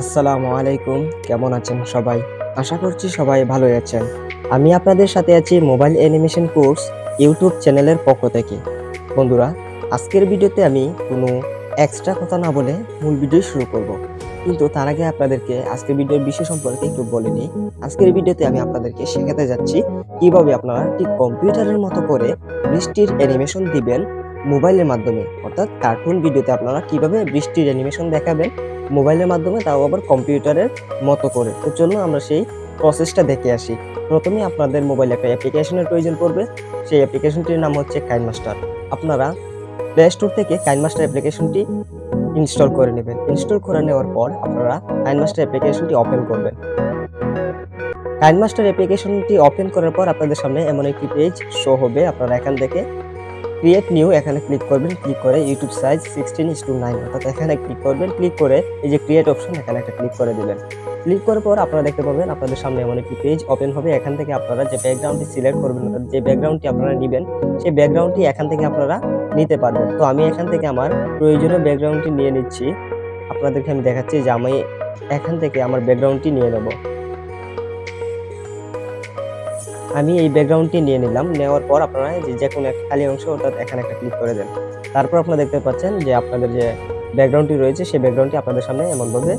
আসসালামু আলাইকুম, কেমন আছেন সবাই? আশা করছি সবাই ভালোই আছেন। আমি আপনাদের সাথে আছি মোবাইল অ্যানিমেশন কোর্স ইউটিউব চ্যানেলের পক্ষ থেকে। বন্ধুরা, আজকের ভিডিওতে আমি কোনো এক্সট্রা কথা না বলে মূল ভিডিও শুরু করব। কিন্তু তার আগে আপনাদেরকে আজকের ভিডিওর বিষয় সম্পর্কে একটু বলে নিই। আজকের ভিডিওতে আমি আপনাদেরকে শেখাতে যাচ্ছি কিভাবে আপনারা ঠিক কম্পিউটারের মতো করে বৃষ্টির অ্যানিমেশন দিবেন মোবাইলের মাধ্যমে। অর্থাৎ কার্টুন ভিডিওতে আপনারা কিভাবে বৃষ্টির অ্যানিমেশন দেখাবেন মোবাইলের মাধ্যমে, তাও আবার কম্পিউটারের মতো করে। তো চলুন আমরা সেই প্রসেসটা দেখে আসি। প্রথমে আপনাদের মোবাইলে একটা অ্যাপ্লিকেশনের প্রয়োজন পড়বে। সেই অ্যাপ্লিকেশনটির নাম হচ্ছে কাইনমাস্টার। আপনারা প্লে স্টোর থেকে কাইনমাস্টার অ্যাপ্লিকেশনটি ইনস্টল করে নেবেন। ইনস্টল করে নেওয়ার পর আপনারা কাইনমাস্টার অ্যাপ্লিকেশনটি ওপেন করবেন। কাইনমাস্টার অ্যাপ্লিকেশনটি ওপেন করার পর আপনাদের সামনে এমন একটি পেজ শো হবে। আপনারা এখান থেকে ক্রিয়েট নিউ এখানে ক্লিক করবেন। ক্লিক করে ইউটিউব সাইজ 16:9 অর্থাৎ এখানে ক্লিক করবেন। ক্লিক করে এই যে ক্রিয়েট অপশন এখানে একটা ক্লিক করে দিবেন। ক্লিক করার পর আপনারা দেখতে পাবেন আপনাদের সামনে এমন একটি পেজ ওপেন হবে। এখান থেকে আপনারা যে ব্যাকগ্রাউন্ডটি সিলেক্ট করবেন, অর্থাৎ যে ব্যাকগ্রাউন্ডটি আপনারা নেবেন সেই ব্যাকগ্রাউন্ডটি এখান থেকে আপনারা নিতে পারবেন। তো আমি এখান থেকে আমার প্রয়োজনীয় ব্যাকগ্রাউন্ডটি নিয়ে নিচ্ছি। আপনাদেরকে আমি দেখাচ্ছি যে আমি এখান থেকে আমার ব্যাকগ্রাউন্ডটি নিয়ে নেব। আমি এই ব্যাকগ্রাউন্ডটি নিয়ে নিলাম। নেওয়ার পর আপনারা যে কোনো একটা খালি অংশ অর্থাৎ এখানে একটা ক্লিক করে দেন। তারপর আপনারা দেখতে পাচ্ছেন যে আপনাদের যে ব্যাকগ্রাউন্ডটি রয়েছে সেই ব্যাকগ্রাউন্ডটি আপনাদের সামনে এমনভাবে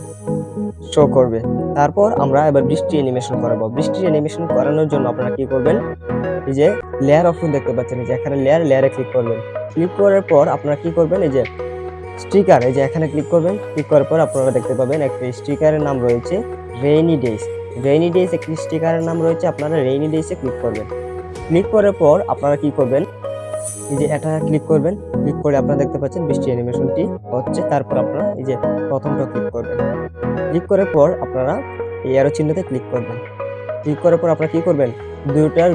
শো করবে। তারপর আমরা এবার বৃষ্টি অ্যানিমেশন করাবো। বৃষ্টি অ্যানিমেশন করানোর জন্য আপনারা কি করবেন, এই যে লেয়ার অপশন দেখতে পাচ্ছেন, এই যে এখানে লেয়ারে ক্লিক করবেন। ক্লিক করার পর আপনারা কি করবেন, এই যে স্টিকার, এই যে এখানে ক্লিক করবেন। ক্লিক করার পর আপনারা দেখতে পাবেন একটা স্টিকারের নাম রয়েছে রেইনি ডেজ। রেইনি ডেজ একটি স্টিকারের নাম রয়েছে, আপনারা রেইনি ডেজে ক্লিক করবেন। ক্লিক করার পর আপনারা কি করবেন, এই যে এটা ক্লিক করবেন। ক্লিক করে আপনারা দেখতে পাচ্ছেন বৃষ্টি অ্যানিমেশনটি হচ্ছে। তারপর আপনারা এই যে প্রথমটা ক্লিক করবেন। ক্লিক করার পর আপনারা এই অ্যারো চিহ্নতে ক্লিক করবেন। ক্লিক করার পর আপনারা কি করবেন, দুইটার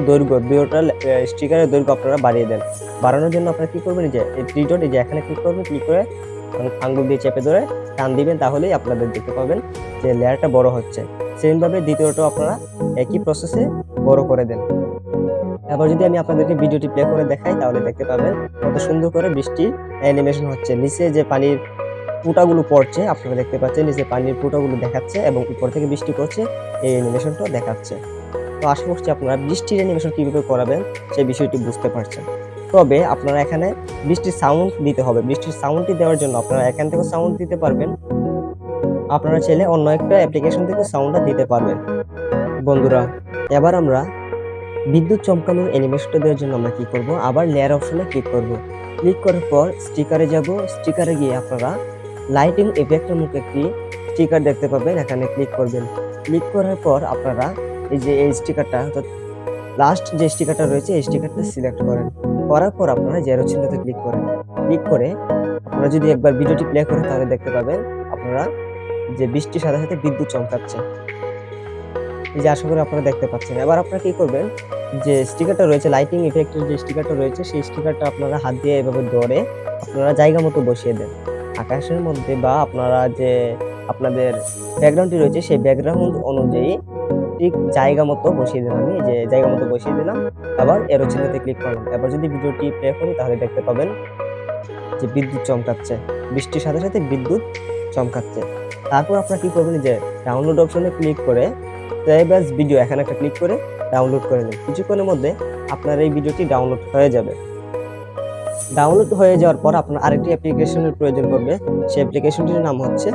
স্টিকারের দৈর্ঘ্য আপনারা বাড়িয়ে দেন। বাড়ানোর জন্য আপনারা কি করবেন, এই যে এই থ্রি ডট, এই যে এখানে ক্লিক করবেন। ক্লিক করে আঙ্গুল দিয়ে চেপে ধরে টান দিবেন, তাহলেই আপনাদের দেখতে পাবেন যে লেয়ারটা বড় হচ্ছে। সেমভাবে দ্বিতীয়টাও আপনারা একই প্রসেসে বড় করে দেন। এবার যদি আমি আপনাদেরকে ভিডিওটি প্লে করে দেখাই তাহলে দেখতে পাবেন কত সুন্দর করে বৃষ্টির অ্যানিমেশন হচ্ছে। নিচে যে পানির ফুটাগুলো পড়ছে আপনারা দেখতে পাচ্ছেন, নিচে পানির ফুটাগুলো দেখাচ্ছে এবং উপর থেকে বৃষ্টি পড়ছে, এই অ্যানিমেশনটাও দেখাচ্ছে। তো আশা করছি আপনারা বৃষ্টির অ্যানিমেশন কিভাবে করাবেন সেই বিষয়টি বুঝতে পারছেন। তবে আপনারা এখানে বৃষ্টির সাউন্ড দিতে হবে। বৃষ্টির সাউন্ডটি দেওয়ার জন্য আপনারা এখান থেকে সাউন্ড দিতে পারবেন, আপনারা চাইলে অন্য একটা অ্যাপ্লিকেশন থেকে সাউন্ডটা দিতে পারবেন। বন্ধুরা, এবার আমরা বিদ্যুৎ চমকানোর অ্যানিমেশনটা দেওয়ার জন্য আমরা কি করব, আবার লেয়ার অপশনে ক্লিক করব। ক্লিক করার পর স্টিকারে যাব। স্টিকারে গিয়ে আপনারা লাইটিং ইফেক্টের মতো একটি স্টিকার দেখতে পাবেন, এখানে ক্লিক করবেন। ক্লিক করার পর আপনারা এই যে এই স্টিকারটা, অর্থাৎ লাস্ট যে স্টিকারটা রয়েছে এই স্টিকারটা সিলেক্ট করেন। করার পর আপনারা জেরো চিহ্নতে ক্লিক করেন। ক্লিক করে আপনারা যদি একবার ভিডিওটি প্লে করেন তাহলে দেখতে পাবেন আপনারা যে বৃষ্টির সাথে সাথে বিদ্যুৎ চমকাচ্ছে। এই যে আশা করি আপনারা দেখতে পাচ্ছেন। এবার আপনারা কি করবেন, যে স্টিকারটা রয়েছে লাইটিং ইফেক্টের যে স্টিকারটা রয়েছে সেই স্টিকারটা আপনারা হাত দিয়ে এভাবে ধরে আপনারা জায়গা মতো বসিয়ে দেন আকাশের মধ্যে, বা আপনারা যে আপনাদের ব্যাকগ্রাউন্ডটি রয়েছে সেই ব্যাকগ্রাউন্ড অনুযায়ী ঠিক জায়গা মতো বসিয়ে দেন। আমি যে জায়গা মতো বসিয়ে দিলাম, আবার এরো চিহ্নতে ক্লিক করলাম। এবার যদি ভিডিওটি প্লে করি তাহলে দেখতে পাবেন যে বিদ্যুৎ চমকাচ্ছে, বৃষ্টির সাথে সাথে বিদ্যুৎ চমকাচ্ছে। তারপর আপনারা কি করবেন, যে ডাউনলোড অপশনে ক্লিক করে সেভ অ্যাজ ভিডিও এখানে একটা ক্লিক করে ডাউনলোড করে নিন। কিছুক্ষণের মধ্যে আপনার এই ভিডিওটি ডাউনলোড হয়ে যাবে। ডাউনলোড হয়ে যাওয়ার পর আপনার আরেকটি অ্যাপ্লিকেশনের প্রয়োজন পড়বে। সেই অ্যাপ্লিকেশনটির নাম হচ্ছে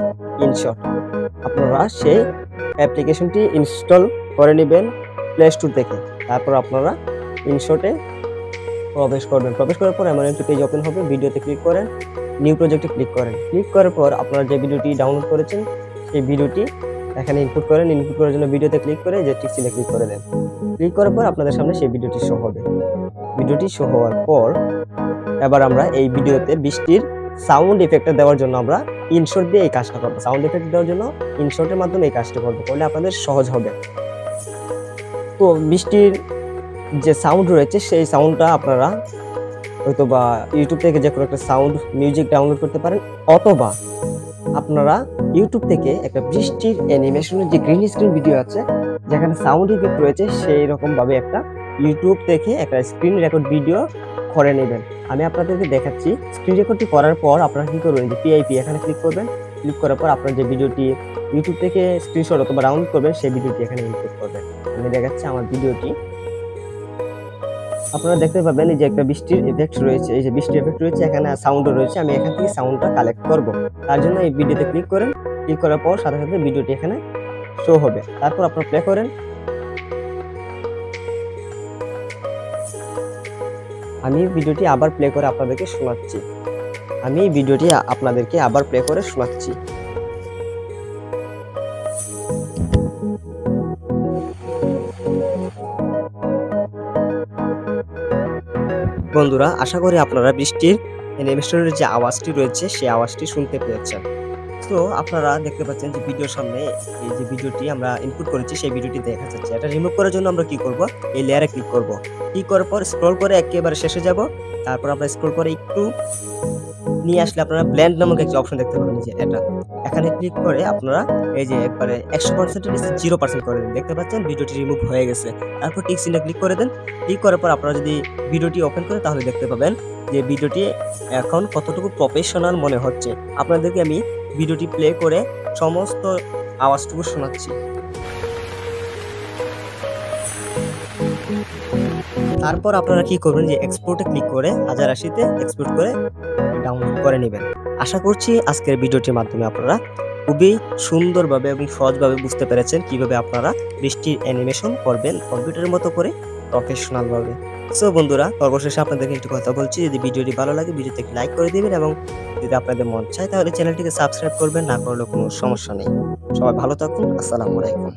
ইনশট। আপনারা সেই অ্যাপ্লিকেশনটি ইনস্টল করে নেবেন প্লে স্টোর থেকে। তারপর আপনারা ইনশটে প্রবেশ করবেন। প্রবেশ করার পর এমন একটি পেজ ওপেন হবে। ভিডিওতে ক্লিক করেন, নিউ প্রজেক্টে ক্লিক করেন। ক্লিক করার পর আপনারা যে ভিডিওটি ডাউনলোড করেছেন সেই ভিডিওটি এখানে ইনপুট করেন। ইনপুট করার জন্য ভিডিওতে ক্লিক করে যে টিক চিহ্নে ক্লিক করে দেন। ক্লিক করার পর আপনাদের সামনে সেই ভিডিওটি শো হবে। ভিডিওটি শো হওয়ার পর এবার আমরা এই ভিডিওতে বৃষ্টির সাউন্ড ইফেক্টটা দেওয়ার জন্য আমরা ইনশট দিয়ে এই কাজটা করবো। সাউন্ড ইফেক্ট দেওয়ার জন্য ইনশটের মাধ্যমে এই কাজটা করবো, করলে আপনাদের সহজ হবে। তো বৃষ্টির যে সাউন্ড রয়েছে সেই সাউন্ডটা আপনারা হয়তো বা ইউটিউব থেকে যে কোনো একটা সাউন্ড মিউজিক ডাউনলোড করতে পারেন, অথবা আপনারা ইউটিউব থেকে একটা বৃষ্টির অ্যানিমেশনের যে গ্রিন স্ক্রিন ভিডিও আছে যেখানে সাউন্ড ইফেক্ট রয়েছে সেই রকম ভাবে একটা ইউটিউব থেকে একটা স্ক্রিন রেকর্ড ভিডিও করে নেবেন। আমি আপনাদেরকে দেখাচ্ছি। স্ক্রিন রেকর্ডটি করার পর আপনারা কি করবেন, যে পিআইপি এখানে ক্লিক করবেন। ক্লিক করার পর আপনার যে ভিডিওটি ইউটিউব থেকে স্ক্রিনশট অথবা ডাউনলোড করবেন সেই ভিডিওটি এখানে ইনপুট করবেন। আমি দেখাচ্ছি আমার ভিডিওটি। আপনারা দেখতে পাবেন এই যে একটা বৃষ্টির ইফেক্ট রয়েছে, এই যে বৃষ্টির ইফেক্ট রয়েছে, এখানে সাউন্ডও রয়েছে। আমি এখান থেকে সাউন্ডটা কালেক্ট করব। তার জন্য এই ভিডিওতে ক্লিক করেন। ক্লিক করার পর সাথে সাথে ভিডিওটি এখানে শো হবে। তারপর আপনারা প্লে করেন। আমি ভিডিওটি আবার প্লে করে আপনাদেরকে শোনাচ্ছি। আমি ভিডিওটি আপনাদেরকে আবার প্লে করে শোনাচ্ছি। বন্ধুরা, আশা করি আপনারা বৃষ্টির অ্যানিমেশনের যে আওয়াজটি রয়েছে সেই আওয়াজটি শুনতে পেয়েছেন। তো আপনারা দেখতে পাচ্ছেন যে ভিডিওর সামনে এই যে ভিডিওটি আমরা ইনপুট করেছি সেই ভিডিওটি দেখা যাচ্ছে। এটা রিমুভ করার জন্য আমরা কি করব? এই লেয়ারে ক্লিক করব। ক্লিক করার পর স্ক্রল করে একেবারে শেষে যাব। তারপর আমরা স্ক্রল করে একটু নিয়ে আসলে আপনারা ব্লেন্ড নামক একটি অপশন দেখতে পাবেন, যে এটা। এখানে ক্লিক করে আপনারা এই যে একবারে 100% এর নিচে 0% করে দেন। দেখতে পাচ্ছেন ভিডিওটি রিমুভ হয়ে গেছে। তারপর টিক চিহ্নে ক্লিক করে দেন। ক্লিক করার পর আপনারা যদি ভিডিওটি ওপেন করেন তাহলে দেখতে পাবেন যে ভিডিওটি এখন কতটুকু প্রফেশনাল মনে হচ্ছে। আপনাদেরকে আমি ভিডিওটি প্লে করে সমস্ত আওয়াজটুকু শোনাচ্ছি। তারপর আপনারা কি করবেন, যে এক্সপোর্টে ক্লিক করে 1080-তে এক্সপোর্ট করে ডাউনলোড করে নেবেন। আশা করছি আজকের ভিডিওটির মাধ্যমে আপনারা খুবই সুন্দরভাবে এবং সহজভাবে বুঝতে পেরেছেন কিভাবে আপনারা বৃষ্টির অ্যানিমেশন করবেন কম্পিউটারের মতো করে প্রফেশনাল ভাবে। সো বন্ধুরা, সর্বশেষে আপনাদেরকে একটু কথা বলছি, যদি ভিডিওটি ভালো লাগে ভিডিওতে একটি লাইক করে দিবেন এবং যদি আপনাদের মন চায় তাহলে চ্যানেলটিকে সাবস্ক্রাইব করবেন, না করলে কোনো সমস্যা নেই। সবাই ভালো থাকুন। আসসালামু আলাইকুম।